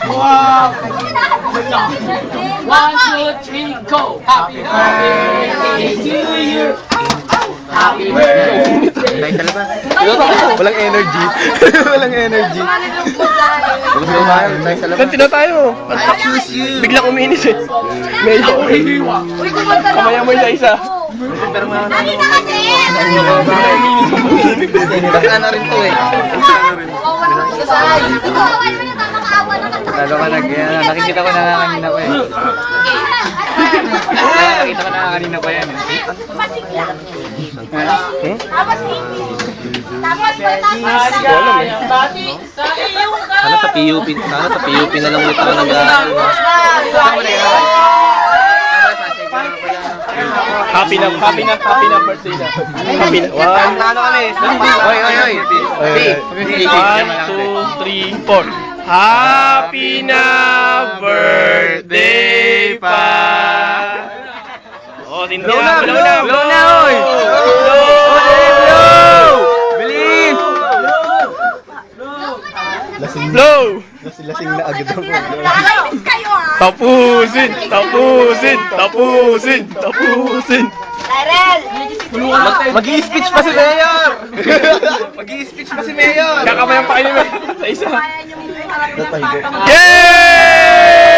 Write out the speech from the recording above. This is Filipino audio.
Wow! 1, 2, 3, go! Happy birthday to you! Happy birthday! Walang energy. Walang energy. Kantina tayo. Biglang uminis eh. Medyo. Kamaya mo yung isa. Dali na kasi! Baka na rin to eh. Ikaw, awal mo na makaawa na ka. Lalo ka nakikita ko na kanina pa eh. Nakikita ko na kanina pa yan eh. Pasigla. Tapos English. Tapos pagtatas. Sana sa PUP na lang ulit ako nag-aaral. Happy na birthday na. Happy na. Ano kami? Oy. 1, 2, 3, 4. Happy na birthday pa. Oh, blow na, oy. Bilis. Blow. Lasing na agad ako. Nakakainis kayo ah. Tapusin. Tyrell! Mag-i-speech pa si Mayor. Kakabayan pa kayo sa isa. Kaya yung harap ng Yay!